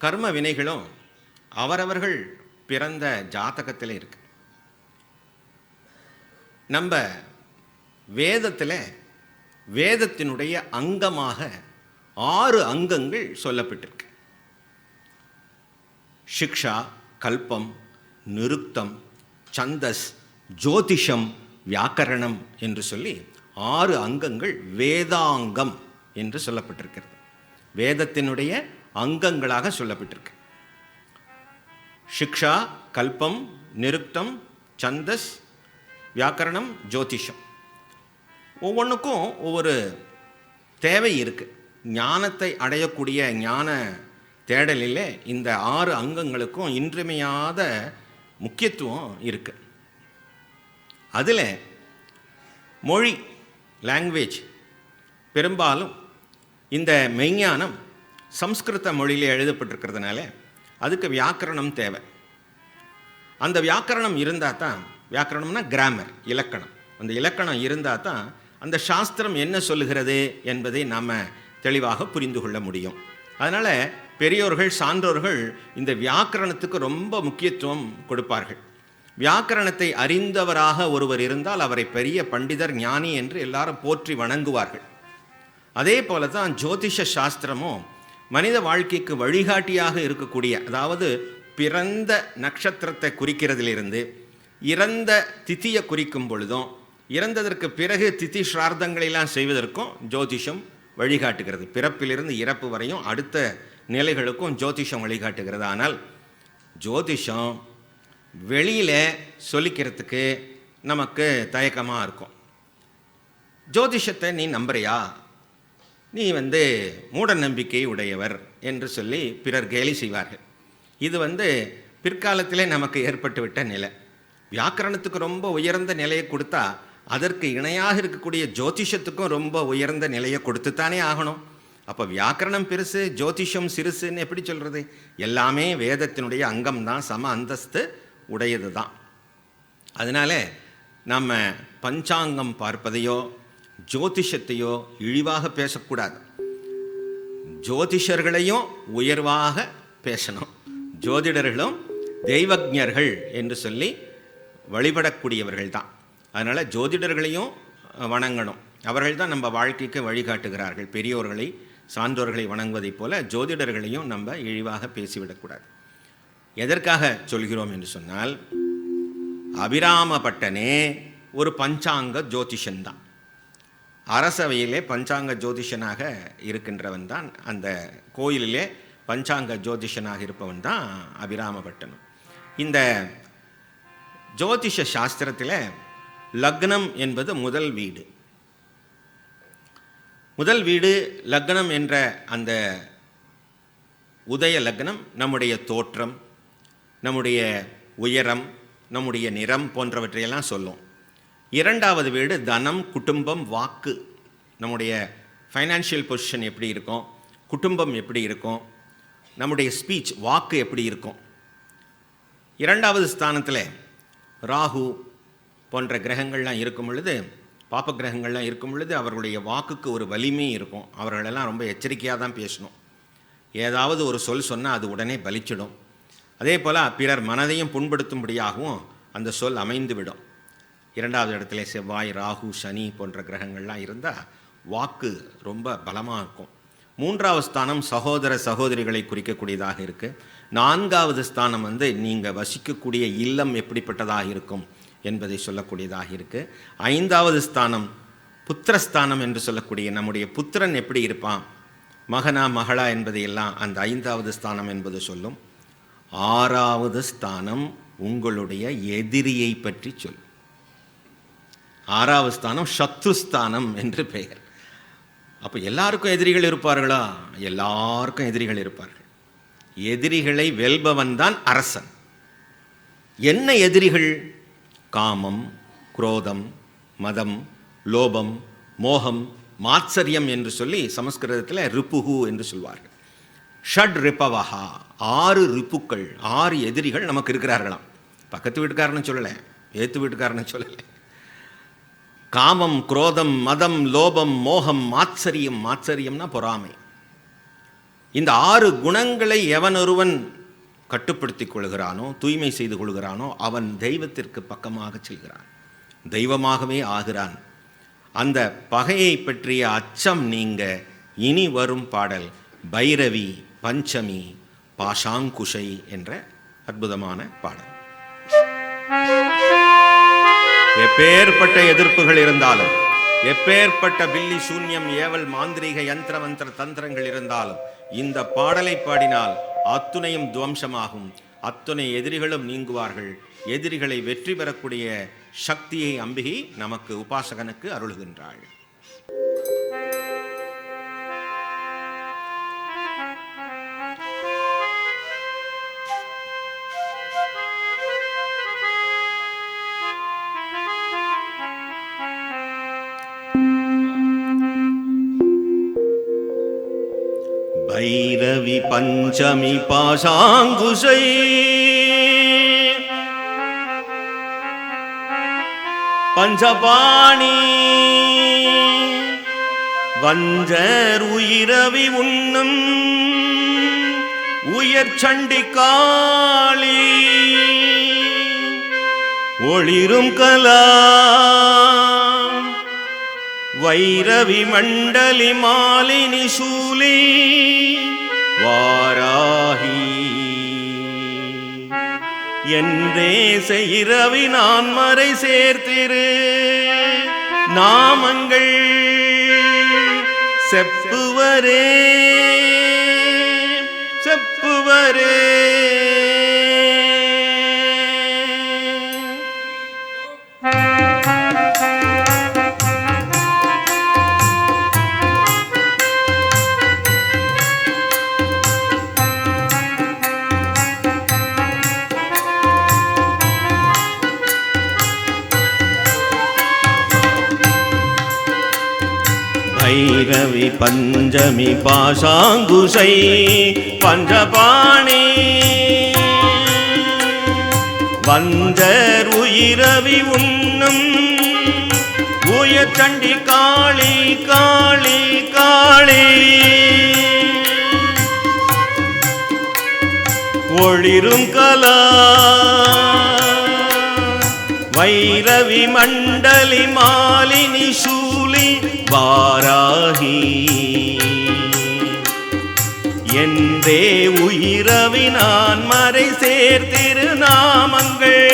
கர்ம வினைகளும் அவரவர்கள் பிறந்த ஜாதகத்தில் இருக்கு. நம்ம வேதத்தில் வேதத்தினுடைய அங்கமாக 6 அங்கங்கள் சொல்லப்பட்டிருக்கு. சிக்ஷா, கல்பம், நிருக்தம், சந்தஸ், ஜோதிஷம், வியாக்கரணம் என்று சொல்லி 6 அங்கங்கள் வேதாங்கம் என்று சொல்லப்பட்டிருக்கிறது. வேதத்தினுடைய அங்கங்களாக சொல்லப்பட்டிருக்கு. சிக்ஷா, கல்பம், நிருக்தம், சந்தஸ், வியாக்கரணம், ஜோதிஷம். ஒவ்வொன்றுக்கும் ஒவ்வொரு தேவை இருக்குது. ஞானத்தை அடையக்கூடிய ஞான தேடலில் இந்த 6 அங்கங்களுக்கும் இன்றியமையாத முக்கியத்துவம் இருக்குது. அதில் மொழி, லாங்குவேஜ், பெரும்பாலும் இந்த மெய்ஞானம் சம்ஸ்கிருத மொழியில் எழுதப்பட்டிருக்கிறதுனால அதுக்கு வியாக்கரணம் தேவை. அந்த வியாக்கரணம் இருந்தால் தான், வியாக்கரணம்னா கிராமர், இலக்கணம், அந்த இலக்கணம் இருந்தால் தான் அந்த சாஸ்திரம் என்ன சொல்லுகிறது என்பதை நாம் தெளிவாக புரிந்து கொள்ள முடியும். அதனால் பெரியோர்கள், சான்றோர்கள் இந்த வியாக்கரணத்துக்கு ரொம்ப முக்கியத்துவம் கொடுப்பார்கள். வியாக்கரணத்தை அறிந்தவராக ஒருவர் இருந்தால் அவரை பெரிய பண்டிதர், ஞானி என்று எல்லாரும் போற்றி வணங்குவார்கள். அதே போல தான் ஜோதிஷ சாஸ்திரமும் மனித வாழ்க்கைக்கு வழிகாட்டியாக இருக்கக்கூடிய, அதாவது பிறந்த நட்சத்திரத்தை குறிக்கிறதிலிருந்து இறந்த திதியை குறிக்கும் பொழுதும் இறந்ததற்கு பிறகு திதி ஸ்ரார்த்தங்களெல்லாம் செய்வதற்கும் ஜோதிஷம் வழிகாட்டுகிறது. பிறப்பிலிருந்து இறப்பு வரையும் அடுத்த நிலைகளுக்கும் ஜோதிஷம் வழிகாட்டுகிறது. ஆனால் ஜோதிஷம் வெளியில் சொல்லிக்கிறதுக்கு நமக்கு தயக்கமாக இருக்கும். ஜோதிஷத்தை நீ நம்புறியா, நீ மூட நம்பிக்கை உடையவர் என்று சொல்லி பிறர் கேலி செய்வார்கள். இது பிற்காலத்திலே நமக்கு ஏற்பட்டுவிட்ட நிலை. வியாக்கரணத்துக்கு ரொம்ப உயர்ந்த நிலையை கொடுத்தா அதற்கு இணையாக இருக்கக்கூடிய ஜோதிஷத்துக்கும் ரொம்ப உயர்ந்த நிலையை கொடுத்துத்தானே ஆகணும். அப்போ வியாக்கரணம் பெருசு, ஜோதிஷம் சிறுசுன்னு எப்படி சொல்கிறது? எல்லாமே வேதத்தினுடைய அங்கம்தான், சம அந்தஸ்து உடையது தான். அதனால் நம்ம பஞ்சாங்கம் பார்ப்பதையோ ஜோதிஷத்தையோ இழிவாக பேசக்கூடாது. ஜோதிஷர்களையும் உயர்வாக பேசணும். ஜோதிடர்களும் தெய்வஜர்கள் என்று சொல்லி வழிபடக்கூடியவர்கள் தான். அதனால் ஜோதிடர்களையும் வணங்கணும். அவர்கள் தான் நம்ம வாழ்க்கைக்கு வழிகாட்டுகிறார்கள். பெரியோர்களை, சான்றோர்களை வணங்குவதைப் போல ஜோதிடர்களையும் நம்ம இழிவாக பேசிவிடக்கூடாது. எதற்காக சொல்கிறோம் என்று சொன்னால், அபிராமபட்டனே ஒரு பஞ்சாங்க ஜோதிஷன்தான். அரசவையிலே பஞ்சாங்க ஜோதிஷனாக இருக்கின்றவன் தான், அந்த கோயிலிலே பஞ்சாங்க ஜோதிஷனாக இருப்பவன் தான் அபிராமபட்டனும். இந்த ஜோதிஷ சாஸ்திரத்தில் லக்னம் என்பது முதல் வீடு. முதல் வீடு லக்னம் என்ற அந்த உதய லக்னம் நம்முடைய தோற்றம், நம்முடைய உயரம், நம்முடைய நிறம் போன்றவற்றையெல்லாம் சொல்லும். இரண்டாவது வீடு தனம், குடும்பம், வாக்கு. நம்முடைய ஃபைனான்ஷியல் பொசிஷன் எப்படி இருக்கும், குடும்பம் எப்படி இருக்கும், நம்முடைய ஸ்பீச், வாக்கு எப்படி இருக்கும். இரண்டாவது ஸ்தானத்தில் ராகு போன்ற கிரகங்கள்லாம் இருக்கும் பொழுது, பாப்ப கிரகங்கள்லாம் இருக்கும் பொழுது அவர்களுடைய வாக்குக்கு ஒரு வலிமை இருக்கும். அவர்களெல்லாம் ரொம்ப எச்சரிக்கையாக தான் பேசணும். ஏதாவது ஒரு சொல் சொன்னால் அது உடனே பலிச்சிடும். அதே போல் பிறர் மனதையும் புண்படுத்தும்படியாகவும் அந்த சொல் அமைந்துவிடும். இரண்டாவது இடத்துல செவ்வாய், ராகு, சனி போன்ற கிரகங்கள்லாம் இருந்தால் வாக்கு ரொம்ப பலமாக இருக்கும். மூன்றாவது ஸ்தானம் சகோதர சகோதரிகளை குறிக்கக்கூடியதாக இருக்குது. நான்காவது ஸ்தானம் நீங்கள் வசிக்கக்கூடிய இல்லம் எப்படிப்பட்டதாக இருக்கும் என்பதை சொல்லக்கூடியதாக இருக்குது. ஐந்தாவது ஸ்தானம் புத்திரஸ்தானம் என்று சொல்லக்கூடிய நம்முடைய புத்திரன் எப்படி இருப்பான், மகனா மகளா என்பதையெல்லாம் அந்த ஐந்தாவது ஸ்தானம் என்பது சொல்லும். ஆறாவது ஸ்தானம் உங்களுடைய எதிரியை பற்றி சொல்லும். ஆறாவது ஸ்தானம் சத்ருஸ்தானம் என்று பெயர். அப்போ எல்லாருக்கும் எதிரிகள் இருப்பார்களா? எல்லாருக்கும் எதிரிகள் இருப்பார்கள். எதிரிகளை வெல்பவன் தான் அரசன். என்ன எதிரிகள்? காமம், குரோதம், மதம், லோபம், மோகம், மாத்சரியம் என்று சொல்லி சமஸ்கிருதத்தில் ரிப்புகு என்று சொல்வார்கள். ஷட் ரிப்பவஹா, 6 ரிப்புக்கள், 6 எதிரிகள் நமக்கு இருக்கிறார்களாம். பக்கத்து வீட்டுக்காரன்னு சொல்லலை, ஏத்து வீட்டுக்காரன்னு சொல்லலை. காமம், குரோதம், மதம், லோபம், மோகம், மாத்சரியம். மாத்சரியம்னா பொறாமை. இந்த 6 குணங்களை எவனொருவன் கட்டுப்படுத்திக் கொள்கிறானோ, தூய்மை செய்து கொள்கிறானோ, அவன் தெய்வத்திற்கு பக்கமாக செல்கிறான், தெய்வமாகவே ஆகிறான். அந்த பகையை பற்றிய அச்சம் நீங்க இனி வரும் பாடல் பைரவி பஞ்சமி பாஷாங்குஷை என்ற அற்புதமான பாடல். எப்பேற்பட்ட எதிர்ப்புகள் இருந்தாலும், எப்பேற்பட்ட பில்லி சூன்யம் ஏவல் மாந்திரீக யந்திர மந்திர தந்திரங்கள் இருந்தாலும் இந்த பாடலை பாடினால் அத்துணையும் துவம்சமாகும், அத்துணை எதிரிகளும் நீங்குவார்கள். எதிரிகளை வெற்றி பெறக்கூடிய சக்தியை அம்பிகை நமக்கு உபாசகனுக்கு அருளுகின்றாள். பைரவி பஞ்சமி பாஷாங்குஷை பஞ்சபாணி வஞ்சர் உயிரவி உண்ணும் உயர் சண்டி காளி ஒளிரும் கலா வைரவி மண்டலி மாலினி சூலி வாராகி என்றே செய்ரவி நான் மறை சேர்த்திரு நாமங்கள் செப்புவரே செப்புவரே. பைரவி பஞ்சமி பாஷாங்குஷை பஞ்சபாணி வஞ்சர் உயிரவி உண்ணும் உயர் சண்டி காளி காளி காளி ஒளிரும் கலா வைரவி மண்டலி மாலினி சூலி வாராகி என்றே உயிரவி நான் மறை சேர்த்திரு நாமங்கள்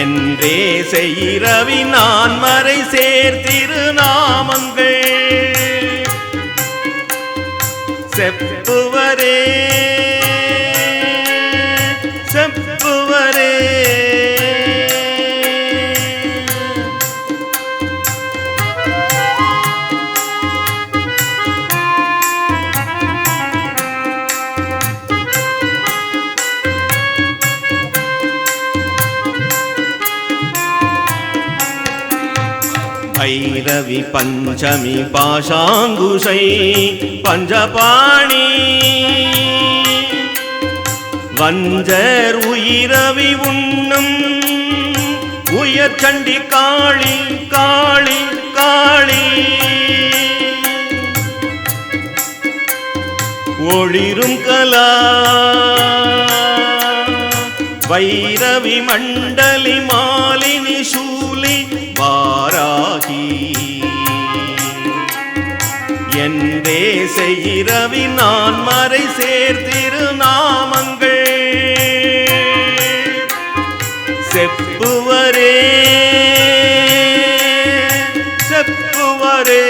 என்றே செய்ரவி நான் மறை சேர்த்திரு நாமங்கள் செப்புவரே செப்புவரே. பைரவி பஞ்சமி பாஷாங்குஷை பஞ்சபாணி வஞ்சர் உயிரவி உண்ணும் உயர் சண்டி காளி காளி காளி ஒளிரும் கலா வைரவி மண்டலி மாலினி சூலி வாராகி என்றே செய்ரவி நான் மறை சேர்த்திரு நாமங்கள் செப்புவரே செப்புவரே.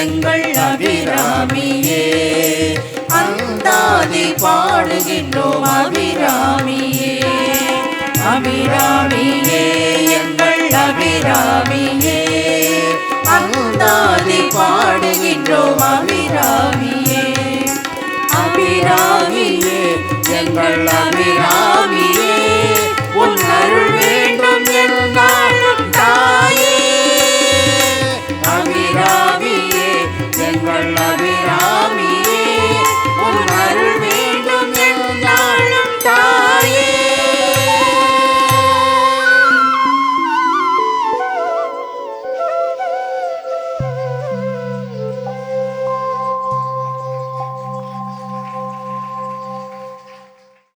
எங்கள் அபிராமியே. அந்தாதி பாடுகின்றோம் அபிராமியே. அபிராமியே எங்கள் அபிராமியே. அந்தாதி பாடுகின்றோம் அபிராமியே. அபிராமியே எங்கள் அபிராமியே. உன் அருள் வேண்டும் என்னாலும் தாயே. அபிராமியே எங்கள்